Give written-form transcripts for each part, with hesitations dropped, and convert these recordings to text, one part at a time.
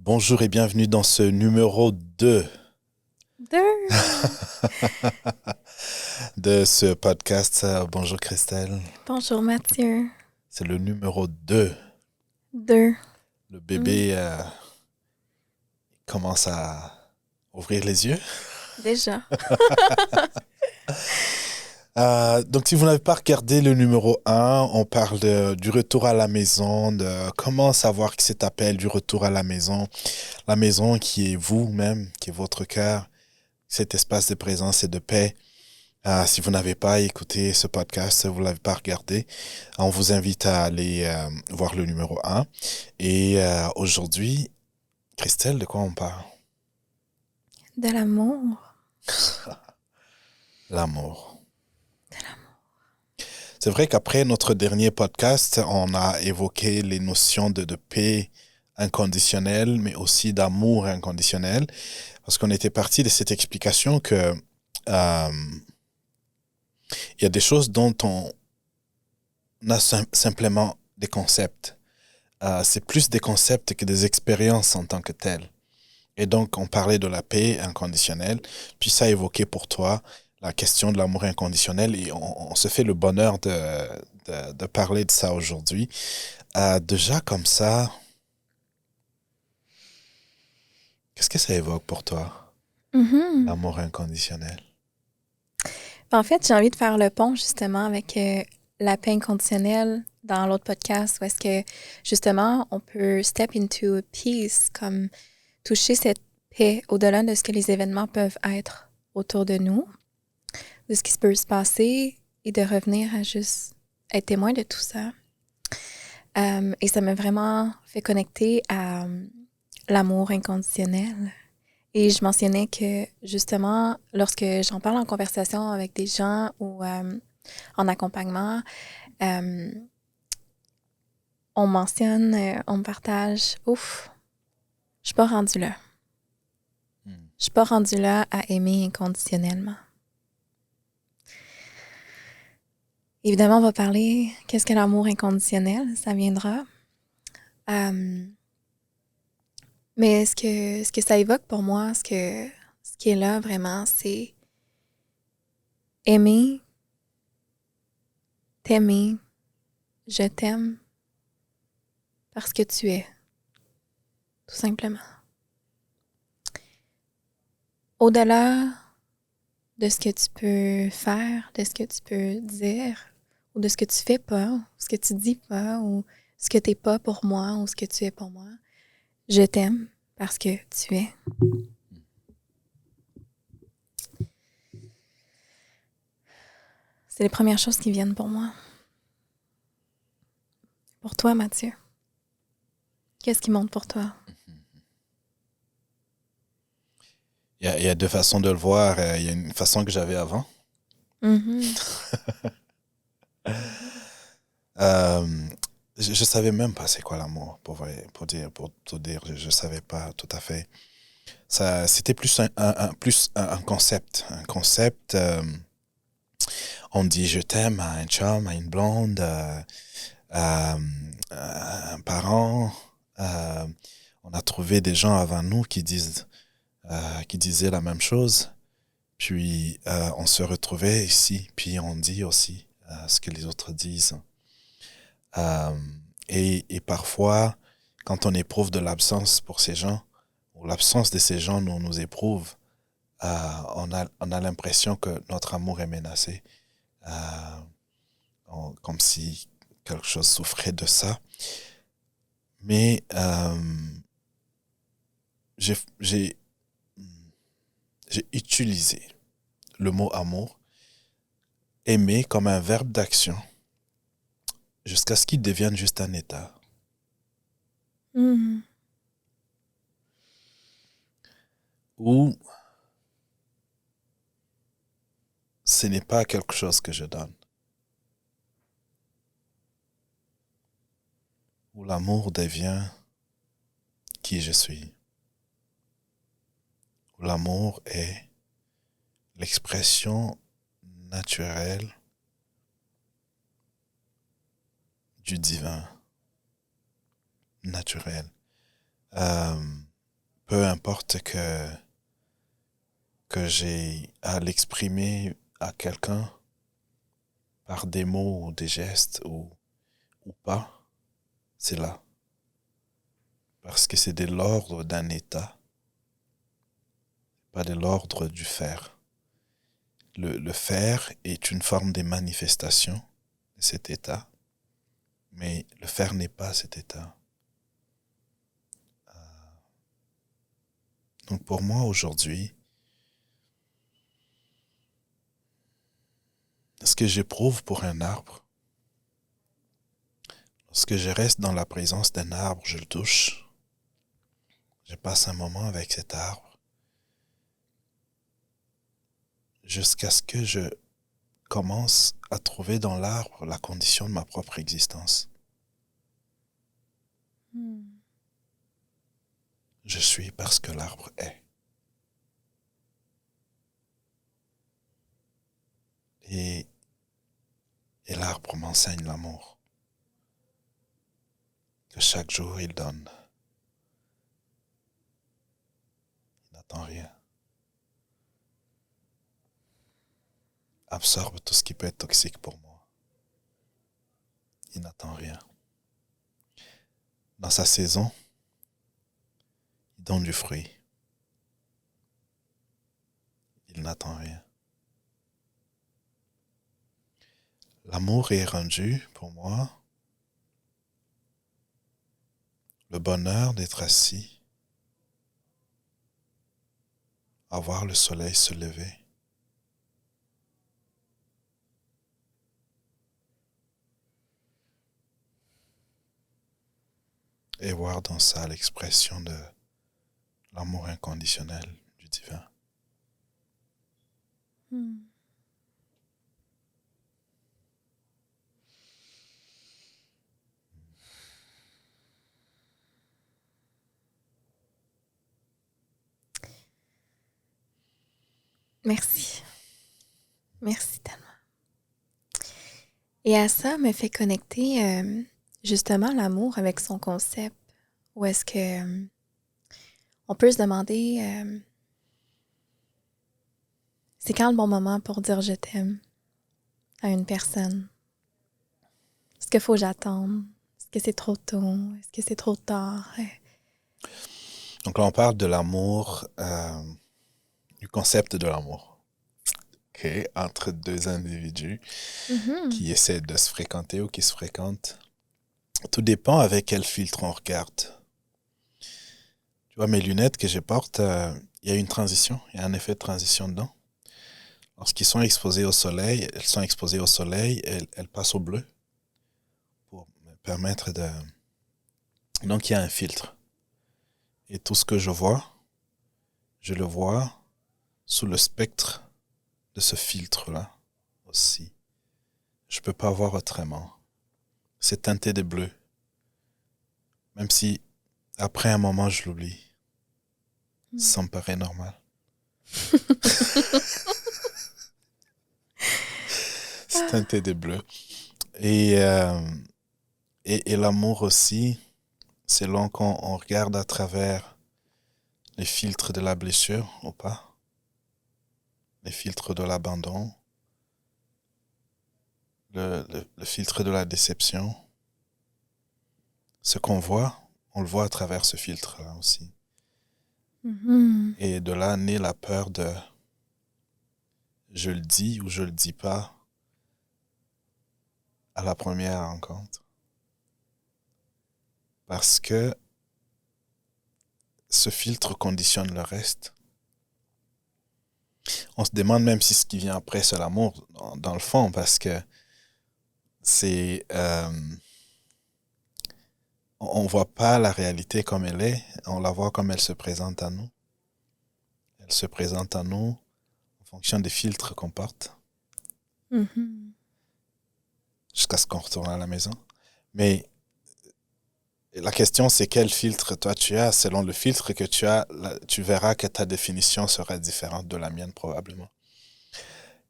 Bonjour et bienvenue dans ce numéro 2 Deux. de ce podcast. Bonjour Christelle. Bonjour Mathieu. C'est le numéro 2. Deux. Le Hmm. bébé commence à ouvrir les yeux. Déjà. Donc si vous n'avez pas regardé le numéro 1, on parle du retour à la maison, de comment savoir que cet appel du retour à la maison qui est vous-même, qui est votre cœur, cet espace de présence et de paix. Si vous n'avez pas écouté ce podcast, vous ne l'avez pas regardé, on vous invite à aller voir le numéro 1. Et aujourd'hui, Christelle, de quoi on parle? De l'amour. L'amour. C'est vrai qu'après notre dernier podcast, on a évoqué les notions de paix inconditionnelle, mais aussi d'amour inconditionnel, parce qu'on était parti de cette explication que il y a des choses dont on a simplement des concepts. C'est plus des concepts que des expériences en tant que telles. Et donc, on parlait de la paix inconditionnelle, puis ça a évoqué pour toi la question de l'amour inconditionnel, et on se fait le bonheur de parler de ça aujourd'hui. Déjà, comme ça, qu'est-ce que ça évoque pour toi, Mhm. l'amour inconditionnel? En fait, j'ai envie de faire le pont justement avec la paix inconditionnelle dans l'autre podcast où est-ce que justement on peut step into peace, comme toucher cette paix au-delà de ce que les événements peuvent être autour de nous, de ce qui peut se passer et de revenir à juste être témoin de tout ça. Et ça m'a vraiment fait connecter à l'amour inconditionnel. Et je mentionnais que justement, lorsque j'en parle en conversation avec des gens ou en accompagnement, euh, on mentionne, on me partage, ouf, je suis pas rendue là. Hmm. Je suis pas rendue là à aimer inconditionnellement. Évidemment, on va parler qu'est-ce que l'amour inconditionnel, ça viendra. Euh, mais ce que ça évoque pour moi, ce qui est là vraiment, c'est aimer, t'aimer, je t'aime parce que tu es, tout simplement. Au-delà de ce que tu peux faire, de ce que tu peux dire, ou de ce que tu fais pas, ou ce que tu dis pas, ou ce que t'es pas pour moi, ou ce que tu es pour moi, je t'aime parce que tu es. C'est les premières choses qui viennent pour moi. Pour toi, Mathieu, qu'est-ce qui monte pour toi? Il y a deux façons de le voir. Il y a une façon que j'avais avant. Mhm. Euh, je savais même pas c'est quoi l'amour, pour te dire, je savais pas tout à fait. Ça, c'était plus un concept. Un concept, on dit je t'aime à un chum, à une blonde, à un parent. euh, on a trouvé des gens avant nous qui disaient la même chose. Puis on se retrouvait ici, puis on dit aussi ce que les autres disent. Euh, et parfois, quand on éprouve de l'absence pour ces gens, ou l'absence de ces gens nous éprouve, on a l'impression que notre amour est menacé, euh, comme si quelque chose souffrait de ça. Mais j'ai j'ai- j'ai utilisé le mot amour, aimer comme un verbe d'action, jusqu'à ce qu'il devienne juste un état. Mhm. Où ce n'est pas quelque chose que je donne. Où l'amour devient qui je suis. Où l'amour est l'expression naturelle du divin, naturel. Euh, importe que j'ai à l'exprimer à quelqu'un par des mots ou des gestes ou pas, c'est là. Parce que c'est de l'ordre d'un état, pas de l'ordre du faire. Le faire est une forme de manifestation de cet état, mais le faire n'est pas cet état. Donc pour moi aujourd'hui, ce que j'éprouve pour un arbre, lorsque je reste dans la présence d'un arbre, je le touche, je passe un moment avec cet arbre, jusqu'à ce que je commence à trouver dans l'arbre la condition de ma propre existence. Je suis parce que l'arbre est. Et l'arbre m'enseigne l'amour, que chaque jour il donne. Il n'attend rien. Absorbe tout ce qui peut être toxique pour moi. Il n'attend rien. Dans sa saison, il donne du fruit. Il n'attend rien. L'amour est rendu pour moi le bonheur d'être assis, à voir le soleil se lever, et voir dans ça l'expression de l'amour inconditionnel du divin. Merci. Merci tellement. Et à ça me fait connecter justement l'amour avec son concept. Où est-ce que on peut se demander c'est quand le bon moment pour dire je t'aime à une personne? Est-ce qu'il faut que j'attende? Est-ce que c'est trop tôt? Est-ce que c'est trop tard? Donc là, on parle de l'amour, du concept de l'amour, entre deux individus qui essaient de se fréquenter ou qui se fréquentent. Tout dépend avec quel filtre on regarde. Tu vois, mes lunettes que je porte, il y a une transition, il y a un effet de transition dedans. Lorsqu'ils sont exposés au soleil, elles sont exposées au soleil, elles passent au bleu pour me permettre de... Donc il y a un filtre. Et tout ce que je le vois sous le spectre de ce filtre-là aussi. Je peux pas voir autrement. C'est teinté de bleu. Même si, après un moment, je l'oublie. Ça me paraît normal. C'est teinté de bleu. Et l'amour aussi, selon qu'on regarde à travers les filtres de la blessure ou pas, les filtres de l'abandon, le filtre de la déception. Ce qu'on voit, on le voit à travers ce filtre-là aussi. Et de là naît la peur de je le dis ou je le dis pas à la première rencontre. Parce que ce filtre conditionne le reste. On se demande même si ce qui vient après, c'est l'amour, dans le fond, parce que c'est... on ne voit pas la réalité comme elle est, on la voit comme elle se présente à nous. Elle se présente à nous en fonction des filtres qu'on porte. Jusqu'à ce qu'on retourne à la maison. Mais la question, c'est quel filtre toi tu as. Selon le filtre que tu as, tu verras que ta définition sera différente de la mienne probablement.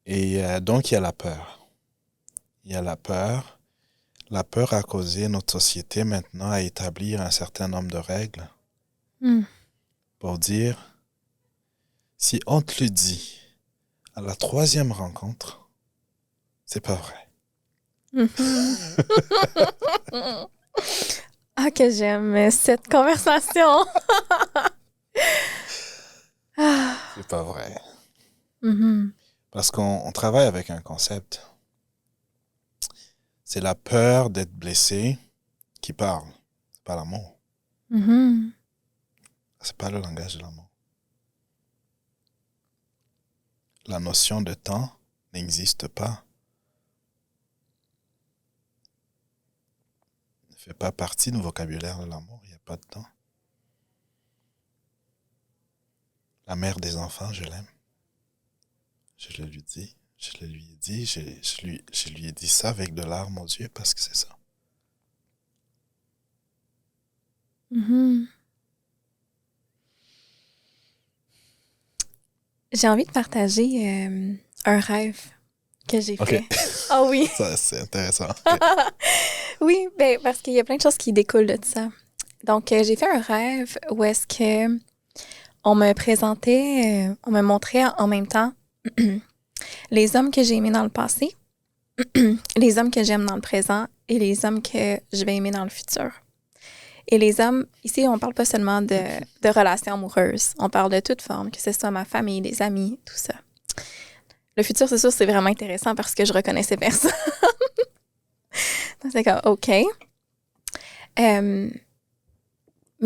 Et donc, il y a la peur. Il y a la peur. La peur a causé notre société maintenant à établir un certain nombre de règles pour dire, si on te le dit à la 3e rencontre, c'est pas vrai. Ah, que j'aime cette conversation. C'est pas vrai. Mhm. Parce qu'on travaille avec un concept. C'est la peur d'être blessé qui parle. C'est pas l'amour. Mhm. C'est pas le langage de l'amour. La notion de temps n'existe pas. Ne fait pas partie du vocabulaire de l'amour. Il n'y a pas de temps. La mère des enfants, je l'aime. Je le lui dis. Je le lui ai dit. Je lui ai dit ça avec de larmes aux yeux parce que c'est ça. Mhm. J'ai envie de partager un rêve que j'ai OK. fait. Ah oui. Ça, c'est intéressant. OK. Oui, ben, parce qu'il y a plein de choses qui découlent de ça. Donc, j'ai fait un rêve où est-ce que on me présentait, on me montrait en même temps les hommes que j'ai aimés dans le passé, les hommes que j'aime dans le présent et les hommes que je vais aimer dans le futur. Et les hommes, ici, on parle pas seulement de relations amoureuses. On parle de toute forme, que ce soit ma famille, des amis, tout ça. Le futur, c'est sûr, c'est vraiment intéressant parce que je reconnaissais personne. Donc, c'est comme, OK. Mais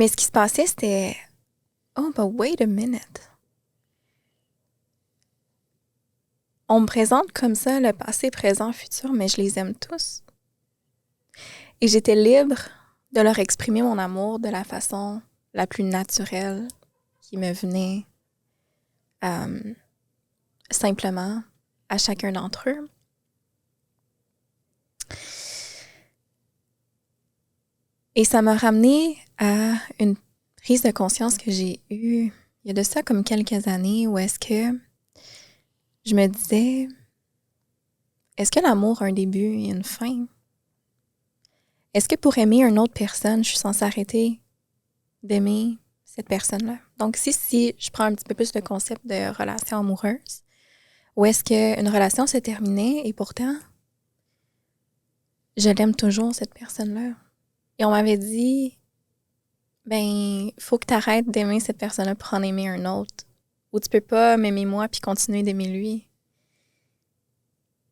ce qui se passait, c'était, oh, but wait a minute. On me présente comme ça le passé, présent, futur, mais je les aime tous. Et j'étais libre de leur exprimer mon amour de la façon la plus naturelle qui me venait simplement à chacun d'entre eux. Et ça m'a ramené à une prise de conscience que j'ai eue il y a de ça comme quelques années où est-ce que je me disais, est-ce que l'amour a un début et une fin? Est-ce que pour aimer une autre personne, je suis censée arrêter d'aimer cette personne-là? Donc, si je prends un petit peu plus le concept de relation amoureuse, où est-ce qu'une relation se terminait et pourtant, je l'aime toujours, cette personne-là. Et on m'avait dit, ben, faut que tu arrêtes d'aimer cette personne-là pour en aimer un autre. Ou tu peux pas m'aimer moi puis continuer d'aimer lui.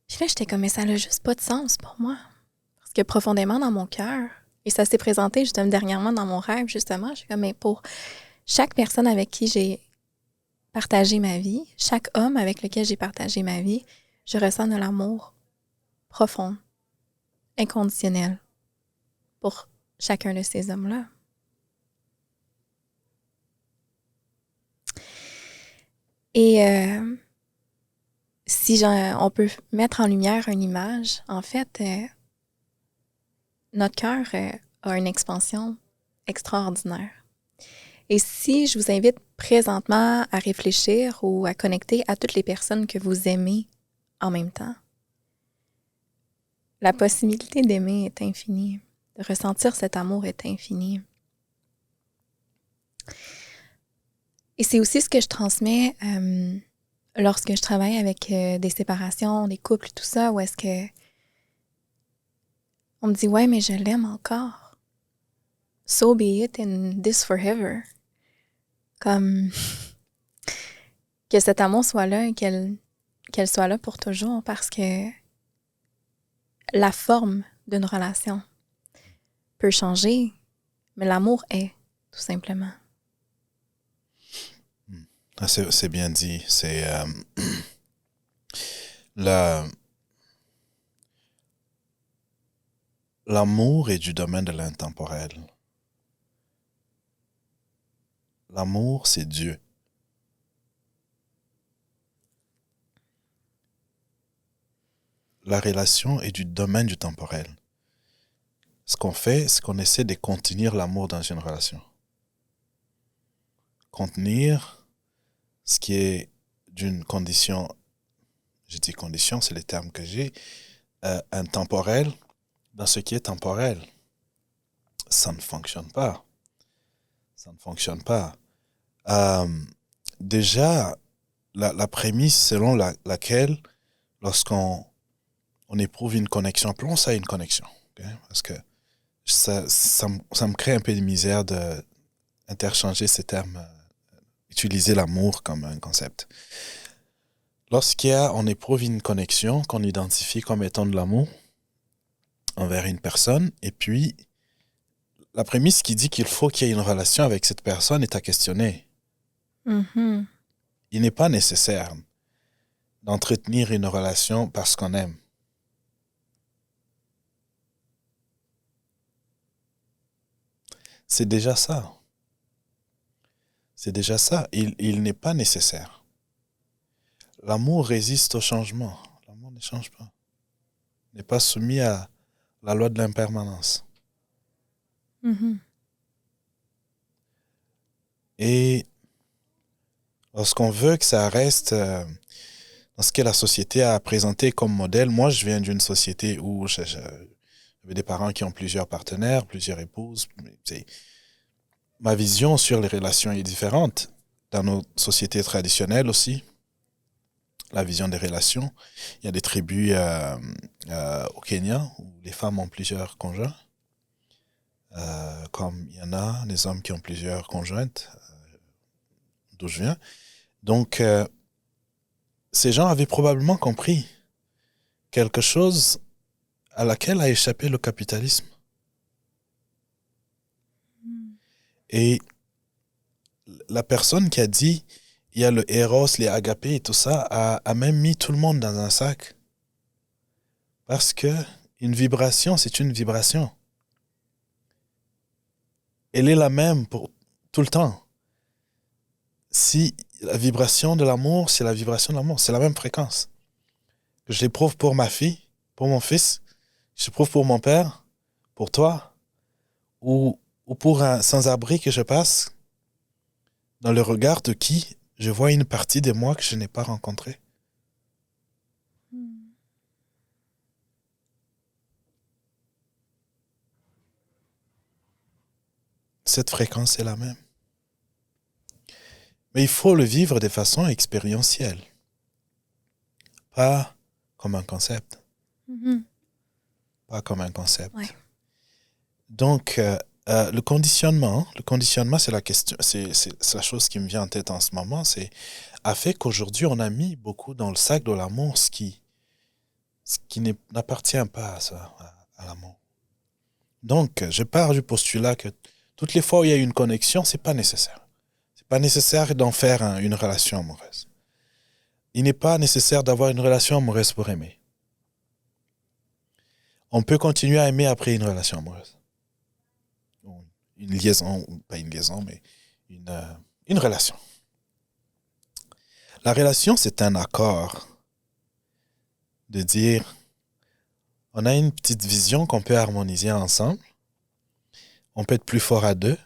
Puis là, j'étais comme, mais ça n'a juste pas de sens pour moi. Parce que profondément dans mon cœur, et ça s'est présenté justement dernièrement dans mon rêve, justement, je suis comme, mais pour chaque personne avec qui j'ai partagé ma vie, chaque homme avec lequel j'ai partagé ma vie, je ressens de l'amour profond, inconditionnel pour chacun de ces hommes-là. Et si on peut mettre en lumière une image, en fait, notre cœur a une expansion extraordinaire. Et si je vous invite présentement à réfléchir ou à connecter à toutes les personnes que vous aimez en même temps, la possibilité d'aimer est infinie, de ressentir cet amour est infini. Et c'est aussi ce que je transmets lorsque je travaille avec des séparations, des couples, tout ça, où est-ce que on me dit « Ouais, mais je l'aime encore. So be it and this forever. » Comme que cet amour soit là et qu'elle soit là pour toujours parce que la forme d'une relation peut changer, mais l'amour est, tout simplement. C'est bien dit. C'est l'amour est du domaine de l'intemporel. L'amour, c'est Dieu. La relation est du domaine du temporel. Ce qu'on fait, c'est qu'on essaie de contenir l'amour dans une relation. Contenir ce qui est d'une condition, je dis condition, c'est les termes que j'ai, intemporel, dans ce qui est temporel. Ça ne fonctionne pas. Ça ne fonctionne pas. Euh, déjà, la prémisse selon laquelle, lorsqu'on on éprouve une connexion, appelons ça une connexion, ok? Parce que ça me crée un peu de misère d'interchanger ces termes, utiliser l'amour comme un concept. On éprouve une connexion qu'on identifie comme étant de l'amour envers une personne, et puis la prémisse qui dit qu'il faut qu'il y ait une relation avec cette personne est à questionner. Mhm. Il n'est pas nécessaire d'entretenir une relation parce qu'on aime. C'est déjà ça. C'est déjà ça. Il n'est pas nécessaire. L'amour résiste au changement. L'amour ne change pas. Il n'est pas soumis à la loi de l'impermanence. Mhm. Et lorsqu'on veut que ça reste dans ce que la société a présenté comme modèle, moi je viens d'une société où j'avais des parents qui ont plusieurs partenaires, plusieurs épouses. Ma vision sur les relations est différente. Dans nos sociétés traditionnelles aussi, la vision des relations, il y a des tribus au Kenya où les femmes ont plusieurs conjoints, comme il y en a des hommes qui ont plusieurs conjointes, d'où je viens. Donc, ces gens avaient probablement compris quelque chose à laquelle a échappé le capitalisme. Et la personne qui a dit il y a le Eros, les agapés et tout ça, a même mis tout le monde dans un sac. Parce que une vibration, c'est une vibration. Elle est la même pour tout le temps. Si la vibration de l'amour, c'est la vibration de l'amour, c'est la même fréquence. Que je l'éprouve pour ma fille, pour mon fils, je l'éprouve pour mon père, pour toi, ou pour un sans-abri que je passe, dans le regard de qui je vois une partie de moi que je n'ai pas rencontrée. Cette fréquence est la même. Mais il faut le vivre de façon expérientielle, pas comme un concept. Mhm. Pas comme un concept. Ouais. Donc, le conditionnement, c'est la question, c'est la chose qui me vient en tête en ce moment, c'est a fait qu'aujourd'hui on a mis beaucoup dans le sac de l'amour ce qui n'appartient pas à ça, à l'amour. Donc, je pars du postulat que toutes les fois où il y a une connexion, c'est pas nécessaire. C'est pas nécessaire d'en faire une relation amoureuse. Il n'est pas nécessaire d'avoir une relation amoureuse pour aimer. On peut continuer à aimer après une relation amoureuse. Une liaison, pas une liaison, mais une relation. La relation, c'est un accord de dire, on a une petite vision qu'on peut harmoniser ensemble. On peut être plus fort à deux,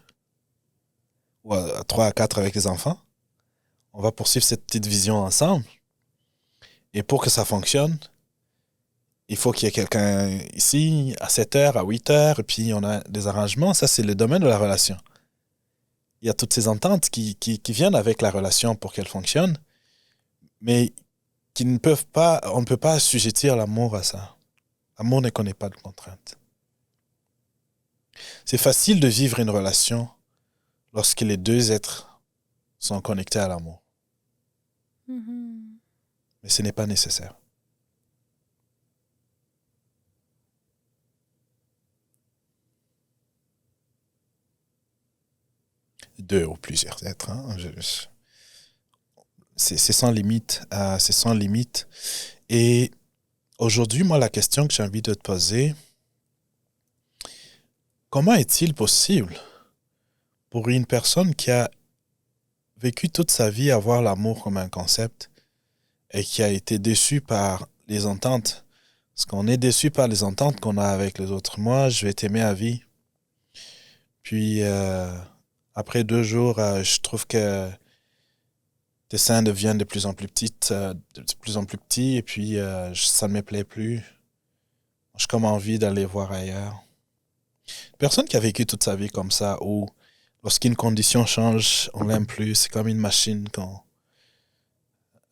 ou à trois, à quatre avec les enfants. On va poursuivre cette petite vision ensemble. Et pour que ça fonctionne, il faut qu'il y ait quelqu'un ici à 7 heures, à 8 heures, et puis on a des arrangements. Ça, c'est le domaine de la relation. Il y a toutes ces ententes qui viennent avec la relation pour qu'elle fonctionne, mais qui ne peuvent pas, on ne peut pas assujettir l'amour à ça. L'amour ne connaît pas de contraintes. C'est facile de vivre une relation lorsque les deux êtres sont connectés à l'amour. Mhm. Mais ce n'est pas nécessaire. Deux ou plusieurs êtres. Hein. C'est sans limite. C'est sans limite. Et aujourd'hui, moi, la question que j'ai envie de te poser, comment est-il possible pour une personne qui a vécu toute sa vie avoir l'amour comme un concept et qui a été déçue par les ententes, parce qu'on est déçu par les ententes qu'on a avec les autres. Moi, je vais t'aimer à vie. Puis, après 2 jours, je trouve que tes seins deviennent de plus en plus petites, de plus en plus petits, et puis ça ne me plaît plus. J'ai comme envie d'aller voir ailleurs. Personne qui a vécu toute sa vie comme ça, où Lorsqu'une condition change, on l'aime plus. C'est comme une machine quand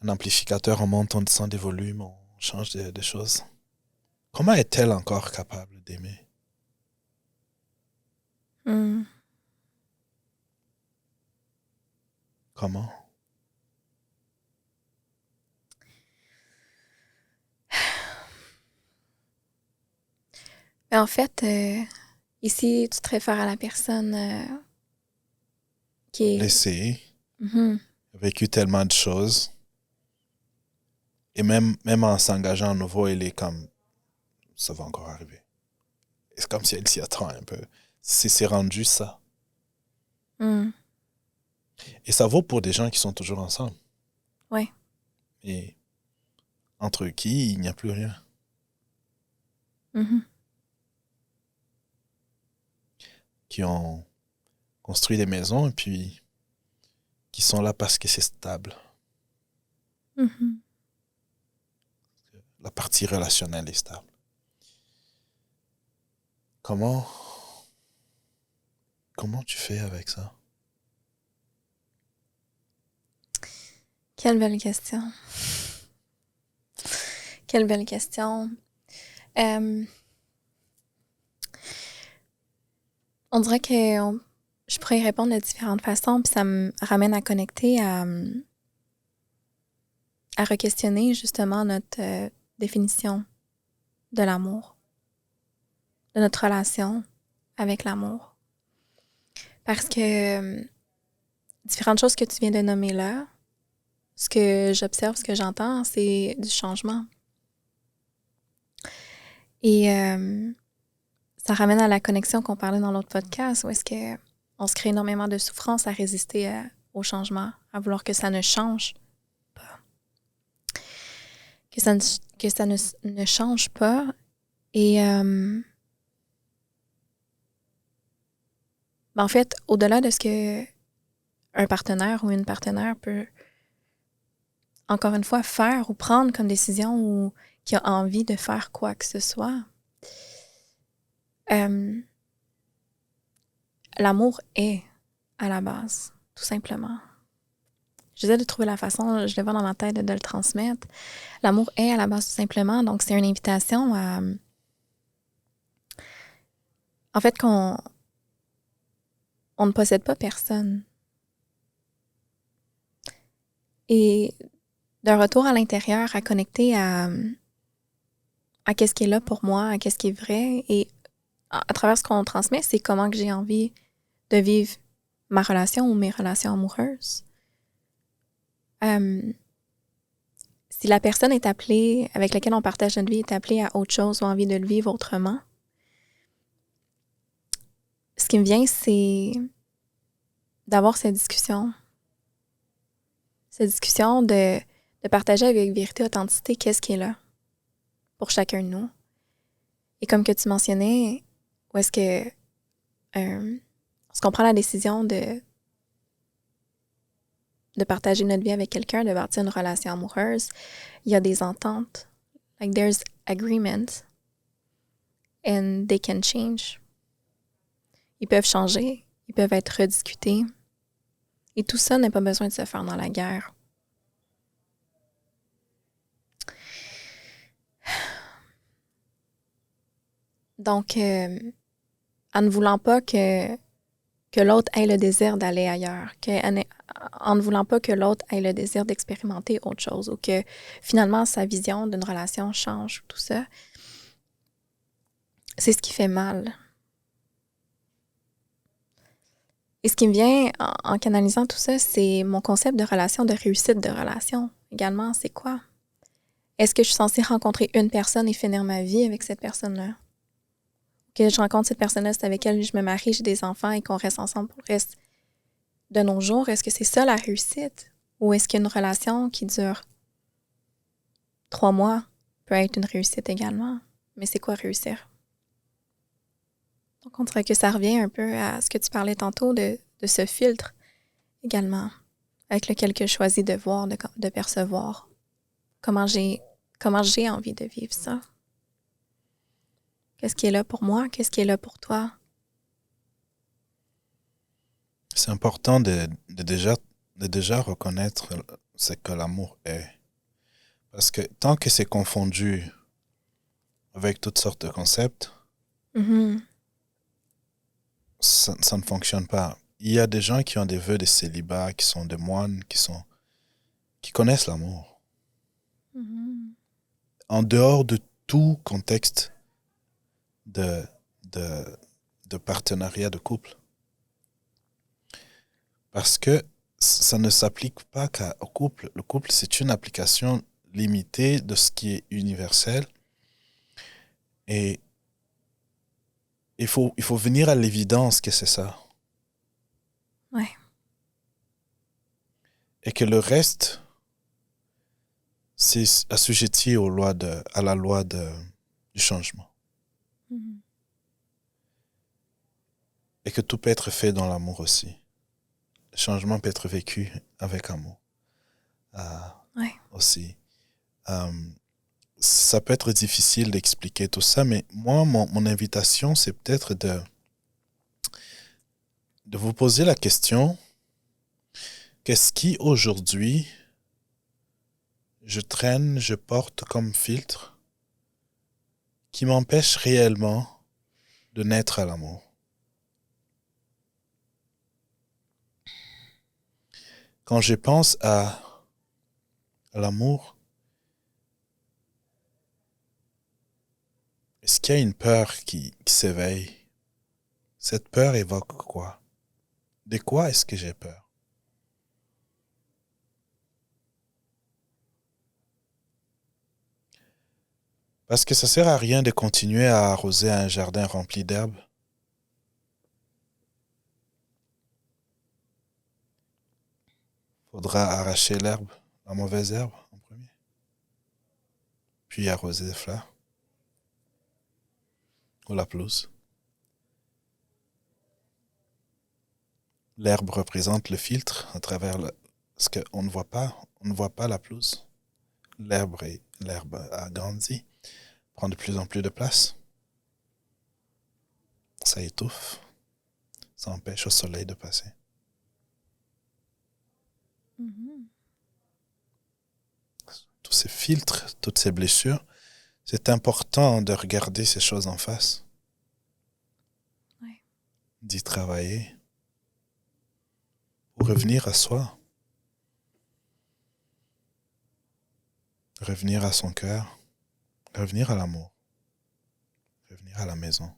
un amplificateur, on monte, on descend des volumes, on change des choses. Comment est-elle encore capable d'aimer? Hmm. Comment? En fait, ici, tu te réfères à la personne qui est... Laisser, Mhm. vécu tellement de choses. Et même en s'engageant à nouveau, elle est comme, ça va encore arriver. Et c'est comme si elle s'y attend un peu. C'est rendu ça. Hmm. Et ça vaut pour des gens qui sont toujours ensemble. Ouais. Et entre qui, il n'y a plus rien. Mhm. Qui ont construit des maisons et puis qui sont là parce que c'est stable. Mhm. La partie relationnelle est stable. Comment tu fais avec ça? Quelle belle question. Quelle belle question. Euh, on dirait que je pourrais y répondre de différentes façons, puis ça me ramène à connecter à re-questionner justement notre définition de l'amour, de notre relation avec l'amour. Parce que différentes choses que tu viens de nommer là, ce que j'observe, ce que j'entends, c'est du changement. Et ça ramène à la connexion qu'on parlait dans l'autre podcast, où est-ce que on se crée énormément de souffrance à résister au changement, à vouloir que ça ne change pas. Que ça ne change pas. Et en fait, au-delà de ce que un partenaire ou une partenaire peut, encore une fois, faire ou prendre comme décision ou qui a envie de faire quoi que ce soit, l'amour est à la base, tout simplement. J'essaie de trouver la façon, je le vois dans ma tête, de le transmettre. L'amour est à la base, tout simplement. Donc, c'est une invitation à... En fait, on ne possède pas personne. Et d'un retour à l'intérieur, à connecter à qu'est-ce qui est là pour moi, à qu'est-ce qui est vrai. Et à travers ce qu'on transmet, c'est comment que j'ai envie de vivre ma relation ou mes relations amoureuses. Si la personne est appelée, avec laquelle on partage notre vie, est appelée à autre chose ou a envie de le vivre autrement, ce qui me vient, c'est d'avoir cette discussion. Cette discussion de partager avec vérité, authenticité, qu'est-ce qui est là pour chacun de nous. Et comme que tu mentionnais, où est-ce que lorsqu'on prend la décision de partager notre vie avec quelqu'un, de bâtir une relation amoureuse, il y a des ententes. Like there's agreement and they can change. Ils peuvent changer, ils peuvent être rediscutés. Et tout ça n'a pas besoin de se faire dans la guerre. Donc, en ne voulant pas que l'autre ait le désir d'aller ailleurs, en ne voulant pas que l'autre ait le désir d'expérimenter autre chose ou que finalement sa vision d'une relation change, tout ça, c'est ce qui fait mal. Et ce qui me vient en canalisant tout ça, c'est mon concept de relation, de réussite de relation également. C'est quoi? Est-ce que je suis censée rencontrer une personne et finir ma vie avec cette personne-là? Que je rencontre cette personne-là, c'est avec elle, je me marie, j'ai des enfants et qu'on reste ensemble pour le reste de nos jours. Est-ce que c'est ça la réussite? Ou est-ce qu'une relation qui dure 3 mois peut être une réussite également? Mais c'est quoi réussir? Donc, on dirait que ça revient un peu à ce que tu parlais tantôt de ce filtre également, avec lequel que je choisis de voir, de percevoir comment j'ai envie de vivre ça. Qu'est-ce qui est là pour moi? Qu'est-ce qui est là pour toi? c'est important de déjà reconnaître ce que l'amour est. Parce que tant que c'est confondu avec toutes sortes de concepts, Mhm. ça ne fonctionne pas. Il y a des gens qui ont des vœux de célibat, qui sont des moines, qui connaissent l'amour. Mhm. En dehors de tout contexte de, de, de partenariat de couple. Parce que ça ne s'applique pas qu'au couple. Le couple, c'est une application limitée de ce qui est universel. Et il faut venir à l'évidence que c'est ça. Ouais. Et que le reste, c'est assujetti à la loi du changement. Mhm. Et que tout peut être fait dans l'amour aussi. Le changement peut être vécu avec amour Ouais. aussi. Euh, Ça peut être difficile d'expliquer tout ça, mais moi, mon invitation, c'est peut-être de vous poser la question, qu'est-ce qui aujourd'hui je traîne, je porte comme filtre, qui m'empêche réellement de naître à l'amour? Quand je pense à l'amour, est-ce qu'il y a une peur qui s'éveille? Cette peur évoque quoi? De quoi est-ce que j'ai peur? Parce que ça sert à rien de continuer à arroser un jardin rempli d'herbes. Faudra arracher l'herbe, la mauvaise herbe en premier, puis arroser les fleurs ou la pelouse. L'herbe représente le filtre à travers ce qu'on ne voit pas. On ne voit pas la pelouse. L'herbe a grandi, prend de plus en plus de place. Ça étouffe. Ça empêche au soleil de passer. Mhm. Tous ces filtres, toutes ces blessures, c'est important de regarder ces choses en face, Ouais. d'y travailler pour revenir à soi, revenir à son cœur, revenir à l'amour, revenir à la maison.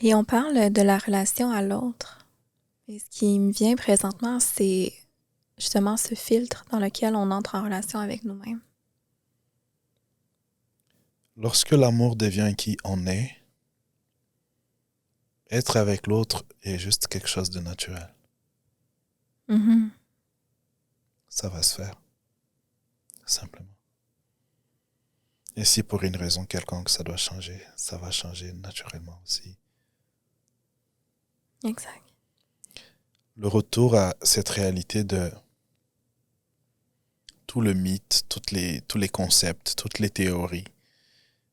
Et on parle de la relation à l'autre. Et ce qui me vient présentement, c'est justement ce filtre dans lequel on entre en relation avec nous-mêmes. Lorsque l'amour devient qui on est, être avec l'autre est juste quelque chose de naturel. Mhm. Ça va se faire, simplement. Et si pour une raison quelconque ça doit changer, ça va changer naturellement aussi. Exact. Le retour à cette réalité de tout le mythe, tous les concepts, toutes les théories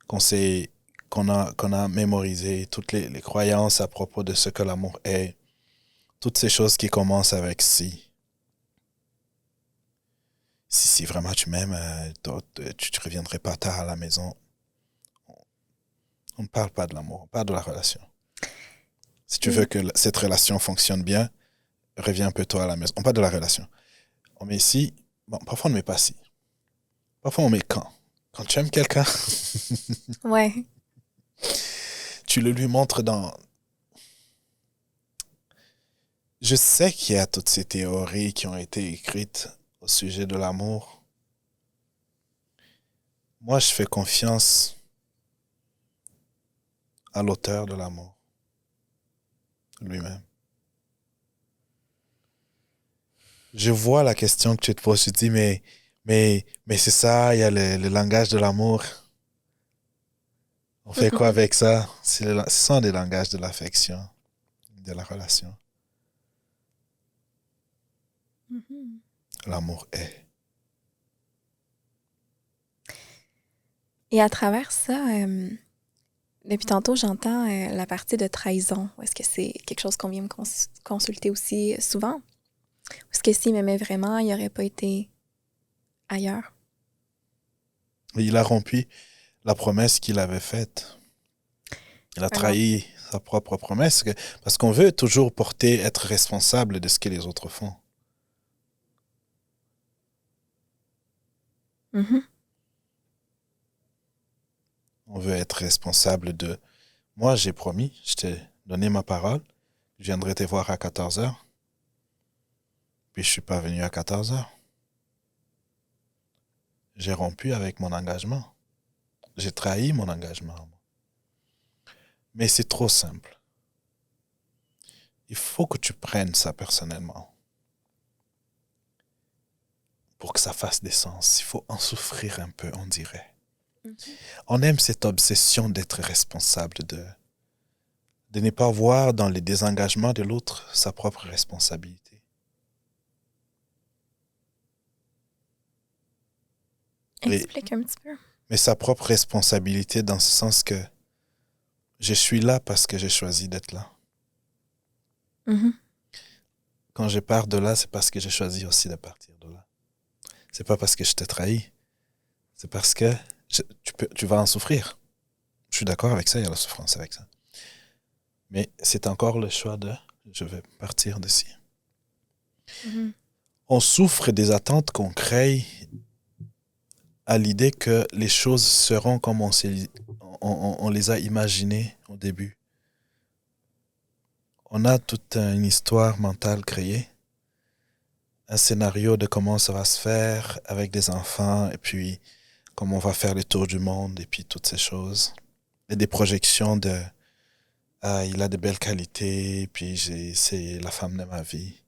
qu'on sait, qu'on a mémorisées, toutes les croyances à propos de ce que l'amour est, toutes ces choses qui commencent avec si. Si vraiment tu m'aimes, tu ne reviendrais pas tard à la maison. On ne parle pas de l'amour, on parle de la relation. Si tu veux Oui. que cette relation fonctionne bien, reviens un peu tôt à la maison. On parle de la relation. On met si. Bon, parfois on ne met pas si. Parfois on met quand. Quand tu aimes quelqu'un, Ouais. tu le lui montres dans. Je sais qu'il y a toutes ces théories qui ont été écrites au sujet de l'amour. Moi, je fais confiance à l'auteur de l'amour, lui-même. Je vois la question que tu te poses, tu te dis, mais c'est ça, il y a le langage de l'amour. On fait quoi avec ça? Ce sont des langages de l'affection, de la relation. Mhm. L'amour est. Et à travers ça, Depuis tantôt, j'entends la partie de trahison. Est-ce que c'est quelque chose qu'on vient me consulter aussi souvent? Ou est-ce que s'il m'aimait vraiment, il n'aurait pas été ailleurs? Il a rompu la promesse qu'il avait faite. Il a Un autre. trahi sa propre promesse. Parce qu'on veut toujours être responsable de ce que les autres font. Mhm. On veut être responsable de... Moi, j'ai promis, je t'ai donné ma parole. Je viendrai te voir à 14 heures. Puis je suis pas venu à 14 heures. J'ai rompu avec mon engagement. J'ai trahi mon engagement. Mais c'est trop simple. Il faut que tu prennes ça personnellement. Pour que ça fasse des sens, il faut en souffrir un peu, on dirait. On aime cette obsession d'être responsable, de ne pas voir dans les désengagements de l'autre sa propre responsabilité. Explique un petit peu. Mais sa propre responsabilité dans ce sens que je suis là parce que j'ai choisi d'être là. Mhm. Quand je pars de là, c'est parce que j'ai choisi aussi de partir de là. C'est pas parce que je t'ai trahi. C'est parce que tu vas en souffrir. Je suis d'accord avec ça, il y a la souffrance avec ça. Mais c'est encore le choix de je vais partir d'ici. Mhm. On souffre des attentes qu'on crée à l'idée que les choses seront comme on les a imaginées au début. On a toute une histoire mentale créée, un scénario de comment ça va se faire avec des enfants, et puis comment on va faire les tours du monde, et puis toutes ces choses. Et des projections de ah, il a de belles qualités, puis c'est la femme de ma vie.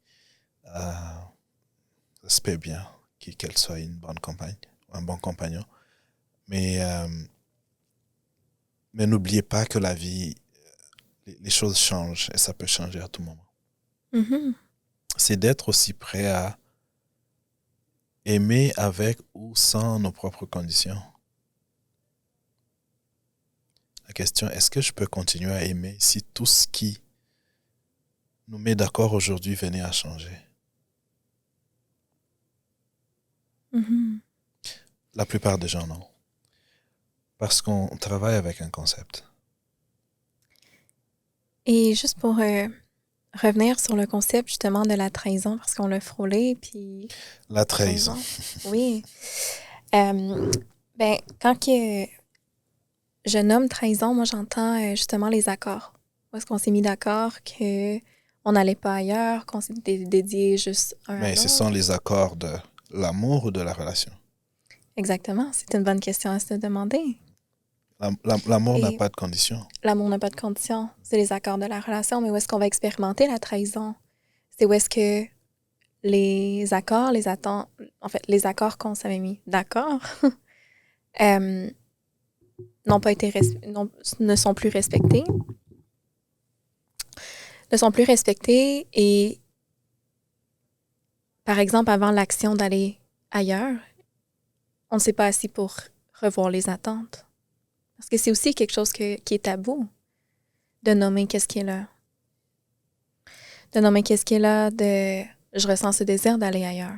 Ah, ça se peut bien qu'elle soit une bonne compagne, un bon compagnon. Mais, euh, mais n'oubliez pas que la vie, les choses changent et ça peut changer à tout moment. Mhm. C'est d'être aussi prêt à aimer avec ou sans nos propres conditions. La question, est-ce que je peux continuer à aimer si tout ce qui nous met d'accord aujourd'hui venait à changer? Mhm. La plupart des gens, non. Parce qu'on travaille avec un concept. Et juste pour revenir sur le concept justement de la trahison, parce qu'on l'a frôlé, puis La trahison. trahison. Oui. Euh, ben, quand que je nomme trahison, moi j'entends justement les accords. Où est-ce qu'on s'est mis d'accord que on n'allait pas ailleurs, qu'on s'est dédié juste un à Mais ce sont l'autre? les accords de l'amour ou de la relation. Exactement, c'est une bonne question à se demander. L'amour n'a Et pas de condition. l'amour n'a pas de condition, c'est les accords de la relation, mais où est-ce qu'on va expérimenter la trahison? C'est où est-ce que les accords, les attentes, en fait, les accords qu'on s'avait mis d'accord euh, n'ont pas été ne sont plus respectés, ne sont plus respectés et par exemple, avant l'action d'aller ailleurs, on ne s'est pas assis pour revoir les attentes. Parce que c'est aussi quelque chose qui est tabou, de nommer qu'est-ce qui est là. De nommer qu'est-ce qui est là, de je ressens ce désir d'aller ailleurs.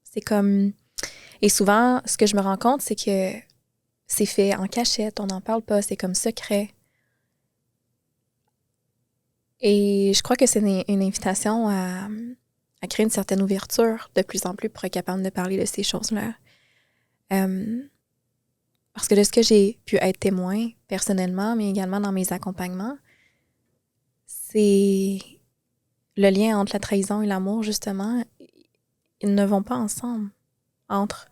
C'est comme... Et souvent, ce que je me rends compte, c'est que c'est fait en cachette, on n'en parle pas, c'est comme secret. Et je crois que c'est une invitation à créer une certaine ouverture de plus en plus pour être capable de parler de ces choses-là. Parce que de ce que j'ai pu être témoin personnellement, mais également dans mes accompagnements, c'est le lien entre la trahison et l'amour, justement, ils ne vont pas ensemble. Entre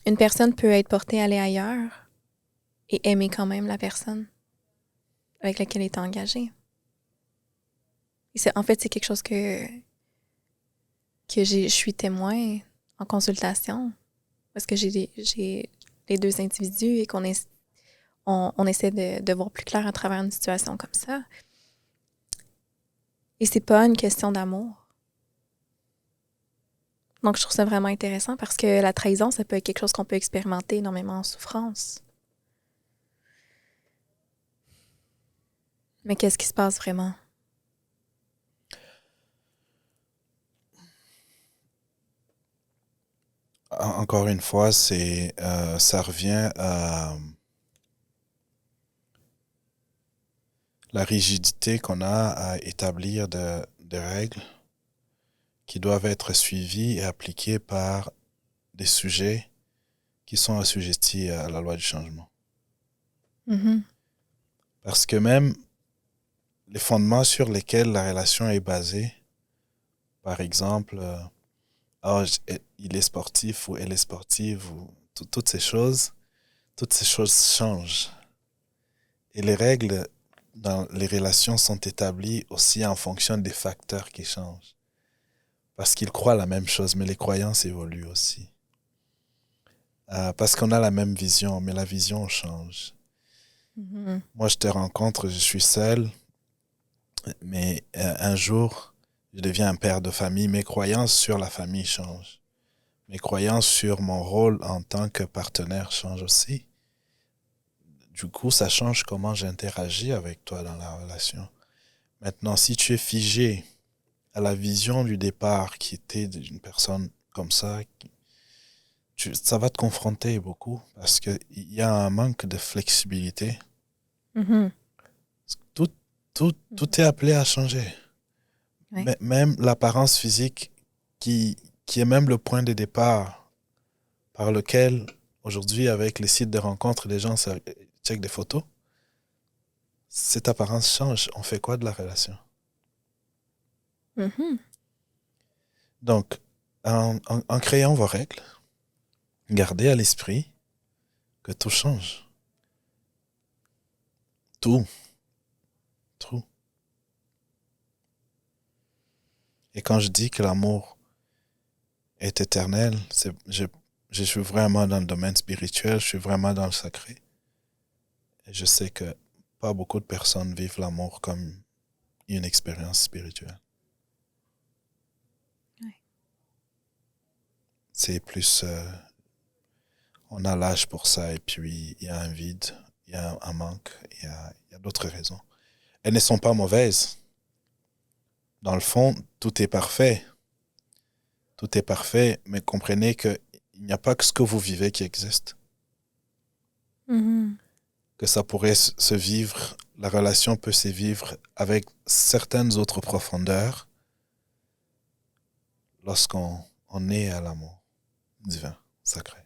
une personne peut être portée à aller ailleurs et aimer quand même la personne avec laquelle elle est engagée. Et en fait, c'est quelque chose que je suis témoin en consultation. Parce que j'ai les deux individus et on essaie de voir plus clair à travers une situation comme ça. Et c'est pas une question d'amour. Donc, je trouve ça vraiment intéressant parce que la trahison, ça peut être quelque chose qu'on peut expérimenter énormément en souffrance. Mais qu'est-ce qui se passe vraiment? Encore une fois, ça revient à la rigidité qu'on a à établir des règles qui doivent être suivies et appliquées par des sujets qui sont assujettis à la loi du changement. Mhm. Parce que même les fondements sur lesquels la relation est basée, par exemple, il est sportif ou elle est sportive, ou toutes ces choses changent. Et les règles dans les relations sont établies aussi en fonction des facteurs qui changent. Parce qu'ils croient la même chose, mais les croyances évoluent aussi. Parce qu'on a la même vision, mais la vision change. Mhm. Moi, je te rencontre, je suis seul, mais un jour, je deviens un père de famille. Mes croyances sur la famille changent. Mes croyances sur mon rôle en tant que partenaire changent aussi. Du coup, ça change comment j'interagis avec toi dans la relation. Maintenant, si tu es figé à la vision du départ qui était d'une personne comme ça, ça va te confronter beaucoup parce qu'il y a un manque de flexibilité. Mhm. Tout, tout est appelé à changer. Ouais. Même l'apparence physique qui est même le point de départ par lequel, aujourd'hui, avec les sites de rencontres, les gens checkent des photos. Cette apparence change. On fait quoi de la relation? Mhm. Donc, en créant vos règles, gardez à l'esprit que tout change. Tout. Tout. Et quand je dis que l'amour est éternel, je suis vraiment dans le domaine spirituel, je suis vraiment dans le sacré. Et je sais que pas beaucoup de personnes vivent l'amour comme une expérience spirituelle. Ouais. C'est plus... on a l'âge pour ça et puis il y a un vide, il y a un manque, il y a d'autres raisons. Elles ne sont pas mauvaises. Dans le fond, tout est parfait. Tout est parfait, mais comprenez qu'il n'y a pas que ce que vous vivez qui existe. Mhm. Que ça pourrait se vivre, la relation peut se vivre avec certaines autres profondeurs lorsqu'on est à l'amour divin, sacré.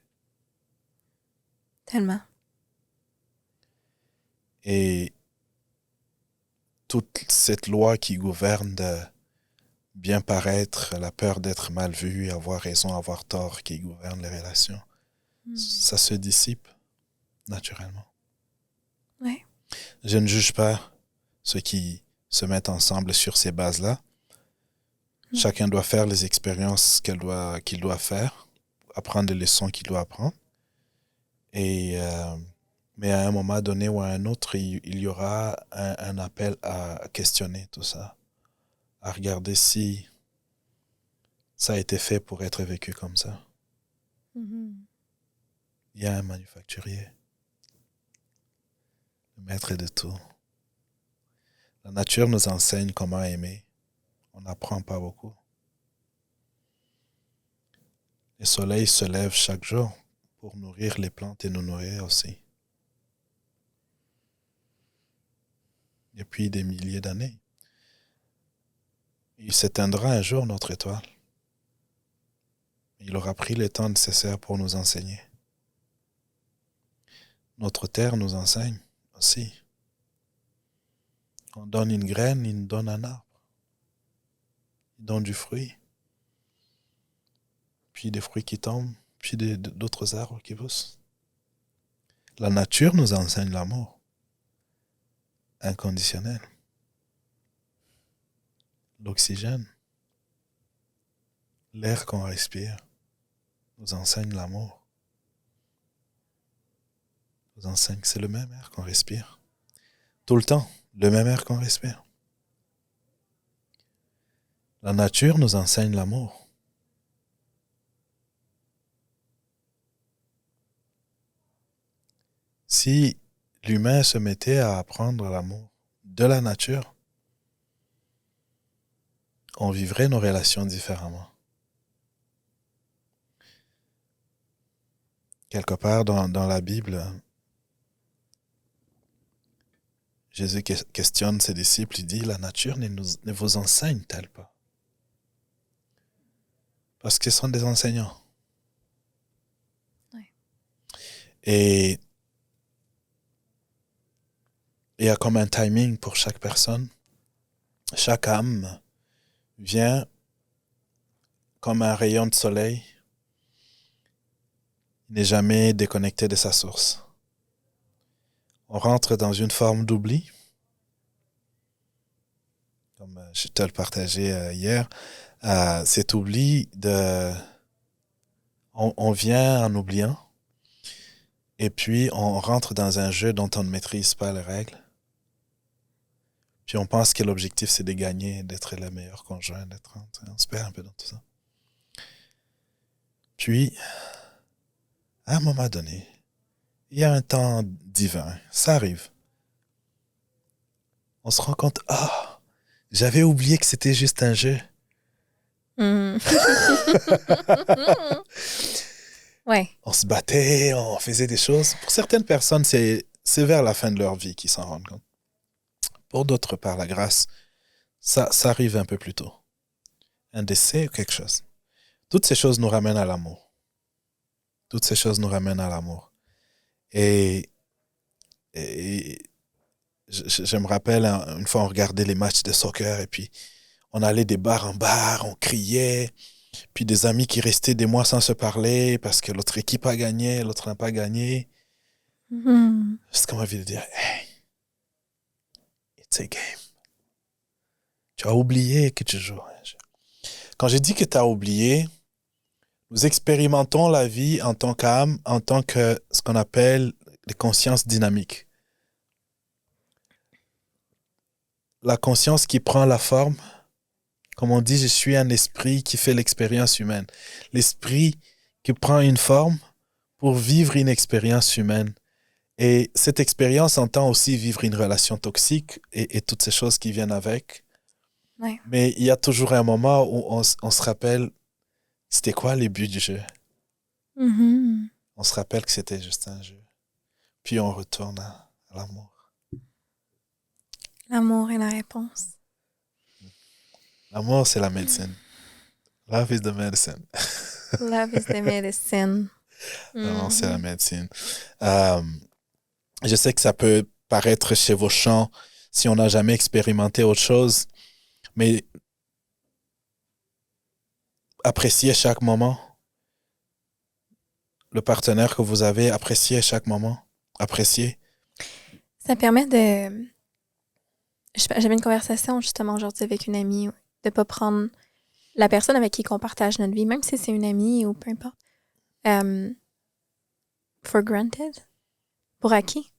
Tellement. Et toute cette loi qui gouverne de bien paraître, la peur d'être mal vu, avoir raison, avoir tort, qui gouverne les relations, Mhm. ça se dissipe naturellement. Ouais. Je ne juge pas ceux qui se mettent ensemble sur ces bases-là. Non. Chacun doit faire les expériences qu'il doit faire, apprendre les leçons qu'il doit apprendre. Et, mais à un moment donné ou à un autre, il y aura un appel à questionner tout ça, à regarder si ça a été fait pour être vécu comme ça. Mhm. Il y a un manufacturier, le maître de tout. La nature nous enseigne comment aimer. On n'apprend pas beaucoup. Le soleil se lève chaque jour pour nourrir les plantes et nous nourrir aussi. Depuis des milliers d'années. Il s'éteindra un jour, notre étoile. Il aura pris le temps nécessaire pour nous enseigner. Notre terre nous enseigne aussi. On donne une graine, il nous donne un arbre. Il donne du fruit. Puis des fruits qui tombent, puis d'autres arbres qui poussent. La nature nous enseigne l'amour inconditionnel. L'oxygène, l'air qu'on respire, nous enseigne l'amour. Nous enseigne que c'est le même air qu'on respire. Tout le temps, le même air qu'on respire. La nature nous enseigne l'amour. Si l'humain se mettait à apprendre l'amour de la nature, on vivrait nos relations différemment. Quelque part dans la Bible, Jésus questionne ses disciples, il dit, la nature ne vous enseigne-t-elle pas? Parce qu'ils sont des enseignants. Ouais. Et il y a comme un timing pour chaque personne. Chaque âme vient comme un rayon de soleil. Il n'est jamais déconnecté de sa source. On rentre dans une forme d'oubli. Comme je te le partageais hier, cet oubli on vient en oubliant. Et puis, on rentre dans un jeu dont on ne maîtrise pas les règles. Puis, on pense que l'objectif, c'est de gagner, d'être le meilleur conjoint, on se perd un peu dans tout ça. Puis, à un moment donné, il y a un temps divin. Ça arrive. On se rend compte, j'avais oublié que c'était juste un jeu. Ouais. On se battait, on faisait des choses. Pour certaines personnes, c'est vers la fin de leur vie qu'ils s'en rendent compte. Pour d'autres, par la grâce, ça arrive un peu plus tôt. Un décès ou quelque chose. Toutes ces choses nous ramènent à l'amour. Toutes ces choses nous ramènent à l'amour. Et je me rappelle, une fois, on regardait les matchs de soccer et puis on allait de bar en bar, on criait. Puis des amis qui restaient des mois sans se parler parce que l'autre équipe a gagné, l'autre n'a pas gagné. C'est comme envie de dire, hey, it's a game. Tu as oublié que tu joues. Quand je dis que tu as oublié, nous expérimentons la vie en tant qu'âme, en tant que ce qu'on appelle les consciences dynamiques. La conscience qui prend la forme, comme on dit, je suis un esprit qui fait l'expérience humaine. L'esprit qui prend une forme pour vivre une expérience humaine. Et cette expérience entend aussi vivre une relation toxique et toutes ces choses qui viennent avec. Ouais. Mais il y a toujours un moment où on se rappelle, c'était quoi les buts du jeu? On se rappelle que c'était juste un jeu. Puis on retourne à l'amour. L'amour est la réponse. L'amour, c'est la médecine. Love is the medicine. Love is the medicine. L'amour, c'est la médecine. Je sais que ça peut paraître chevauchant si on n'a jamais expérimenté autre chose, mais appréciez chaque moment. Le partenaire que vous avez, appréciez chaque moment. Appréciez. Ça permet de... J'avais une conversation justement aujourd'hui avec une amie, de ne pas prendre la personne avec qui on partage notre vie, même si c'est une amie ou peu importe, for granted, pour acquis.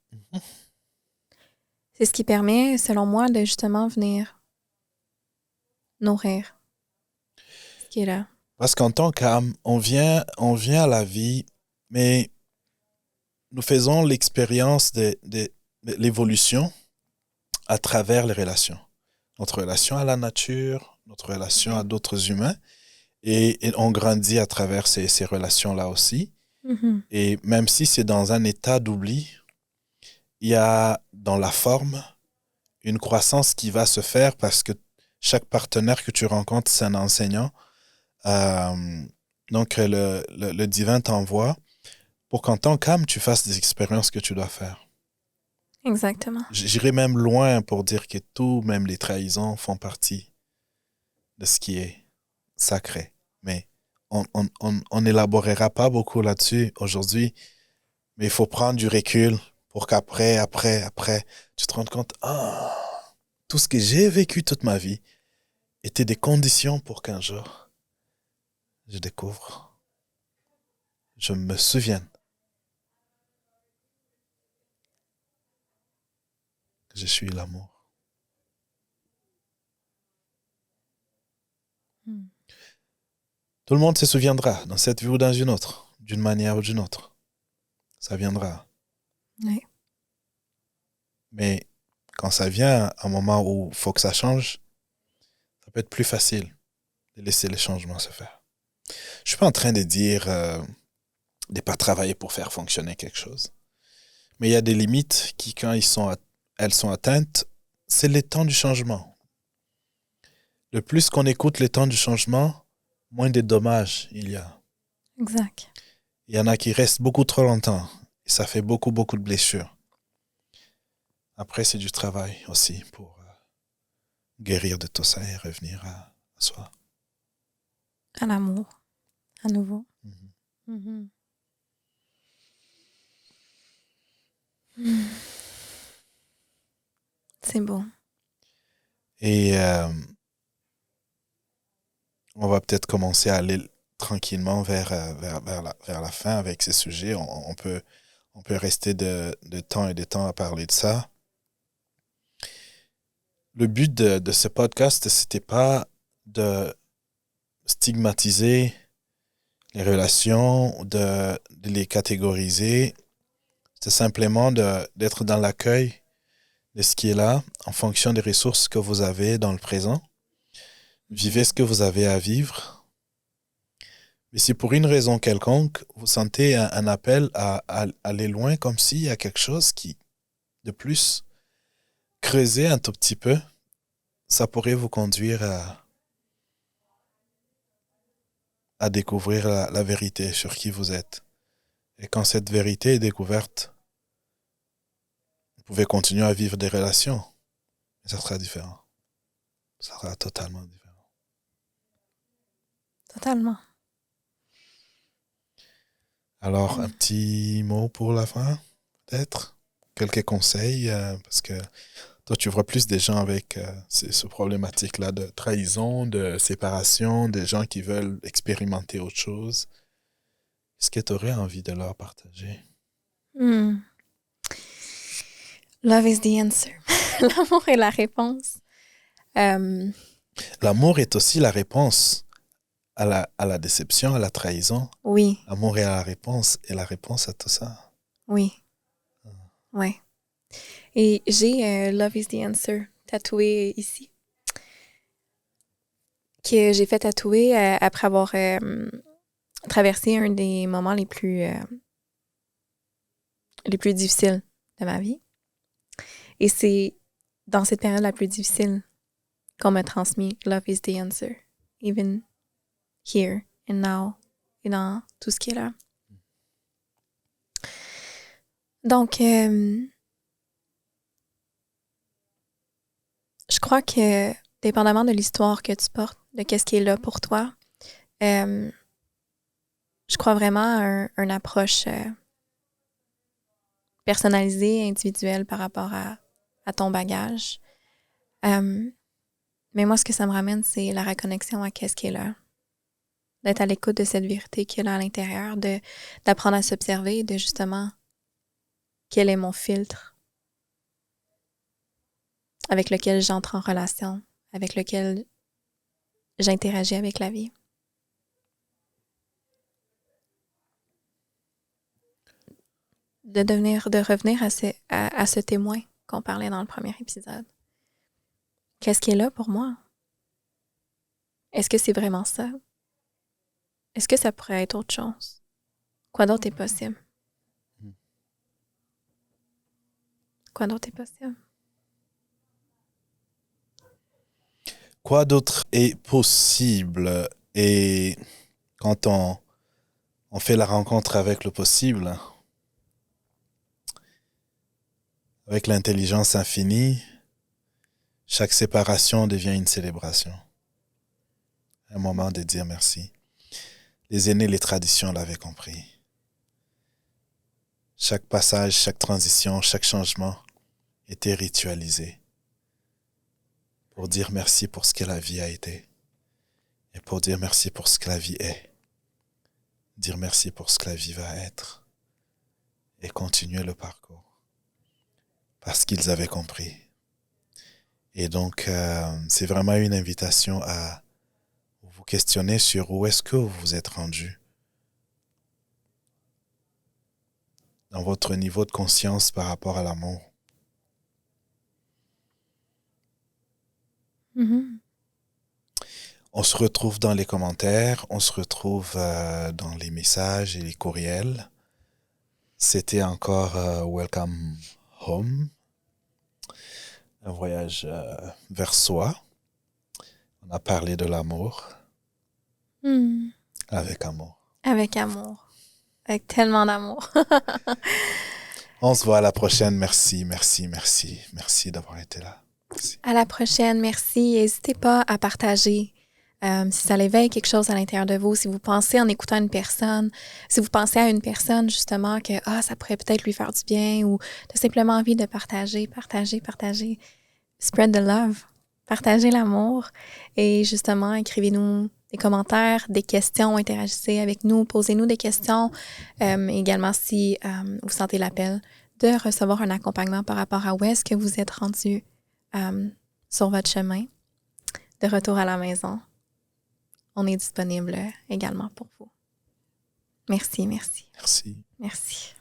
C'est ce qui permet, selon moi, de justement venir nourrir ce qui est là. Parce qu'en tant qu'âme, on vient à la vie, mais nous faisons l'expérience de l'évolution à travers les relations. Notre relation à la nature, notre relation à d'autres humains, et on grandit à travers ces relations-là aussi. Et même si c'est dans un état d'oubli, il y a dans la forme une croissance qui va se faire parce que chaque partenaire que tu rencontres, c'est un enseignant. Donc, le divin t'envoie pour qu'en tant qu'âme, tu fasses des expériences que tu dois faire. Exactement. J'irai même loin pour dire que tout, même les trahisons, font partie de ce qui est sacré. Mais on n'élaborera pas beaucoup là-dessus aujourd'hui, mais il faut prendre du recul pour qu'après, tu te rendes compte, tout ce que j'ai vécu toute ma vie était des conditions pour qu'un jour, je découvre, je me souvienne que je suis l'amour. Tout le monde se souviendra, dans cette vie ou dans une autre, d'une manière ou d'une autre. Ça viendra. Oui. Mais quand ça vient à un moment où il faut que ça change, ça peut être plus facile de laisser les changements se faire. Je suis pas en train de dire de ne pas travailler pour faire fonctionner quelque chose. Mais il y a des limites qui, quand elles sont atteintes, c'est les temps du changement. Le plus qu'on écoute les temps du changement, moins de dommages il y a. Exact. Il y en a qui restent beaucoup trop longtemps. Et ça fait beaucoup, beaucoup de blessures. Après, c'est du travail aussi pour guérir de tout ça et revenir à soi. À l'amour, à nouveau. Mhm. C'est beau. Et on va peut-être commencer à aller tranquillement vers la fin avec ces sujets. On peut rester de temps et de temps à parler de ça. Le but de ce podcast, c'était pas de stigmatiser les relations, de les catégoriser. C'est simplement d'être dans l'accueil de ce qui est là, en fonction des ressources que vous avez dans le présent. Vivez ce que vous avez à vivre. Mais si pour une raison quelconque, vous sentez un appel à aller loin, comme s'il y a quelque chose qui, de plus, creuser un tout petit peu, ça pourrait vous conduire à découvrir la vérité sur qui vous êtes. Et quand cette vérité est découverte, vous pouvez continuer à vivre des relations. Mais ça sera différent. Ça sera totalement différent. Totalement. Alors, un petit mot pour la fin, peut-être? Quelques conseils, parce que toi, tu vois plus des gens avec ce problématique-là de trahison, de séparation, des gens qui veulent expérimenter autre chose. Est-ce que tu aurais envie de leur partager? Love is the answer. L'amour est la réponse. L'amour est aussi la réponse à la déception, à la trahison. Oui, L'amour est la réponse à tout ça. oui, oui. Et j'ai Love is the answer tatoué ici, que j'ai fait tatouer après avoir traversé un des moments les plus difficiles de ma vie. Et c'est dans cette période la plus difficile qu'on m'a transmis Love is the answer, even here and now, et dans tout ce qui est là. Donc, je crois que, dépendamment de l'histoire que tu portes, de qu'est-ce qui est là pour toi, je crois vraiment à une approche personnalisée, individuelle par rapport à ton bagage. Mais moi, ce que ça me ramène, c'est la reconnexion à qu'est-ce qui est là. D'être à l'écoute de cette vérité qui est là à l'intérieur, d'apprendre à s'observer, de justement, quel est mon filtre avec lequel j'entre en relation, avec lequel j'interagis avec la vie. De revenir à ce témoin qu'on parlait dans le premier épisode. Qu'est-ce qui est là pour moi? Est-ce que c'est vraiment ça? Est-ce que ça pourrait être autre chose? Quoi d'autre est possible? Quoi d'autre est possible? Quoi d'autre est possible? Et quand on fait la rencontre avec le possible, avec l'intelligence infinie, chaque séparation devient une célébration. Un moment de dire merci. Les aînés, les traditions l'avaient compris. Chaque passage, chaque transition, chaque changement était ritualisé pour dire merci pour ce que la vie a été et pour dire merci pour ce que la vie est. Dire merci pour ce que la vie va être et continuer le parcours parce qu'ils avaient compris. Et donc, c'est vraiment une invitation à vous questionner sur où est-ce que vous vous êtes rendu dans votre niveau de conscience par rapport à l'amour. Mhm. On se retrouve dans les commentaires, on se retrouve dans les messages et les courriels. C'était encore Welcome Home, un voyage vers soi. On a parlé de l'amour Hmm. avec amour. Avec amour. Avec tellement d'amour. On se voit à la prochaine. Merci, merci, merci. Merci d'avoir été là. Merci. À la prochaine. Merci. N'hésitez pas à partager. Si ça l'éveille quelque chose à l'intérieur de vous, si vous pensez en écoutant une personne, si vous pensez à une personne justement que ça pourrait peut-être lui faire du bien ou de simplement envie de partager. Spread the love. Partagez l'amour. Et justement, écrivez-nous des commentaires, des questions, interagissez avec nous, posez-nous des questions. Également, si vous sentez l'appel de recevoir un accompagnement par rapport à où est-ce que vous êtes rendu sur votre chemin de retour à la maison. On est disponible également pour vous. Merci. Merci. Merci.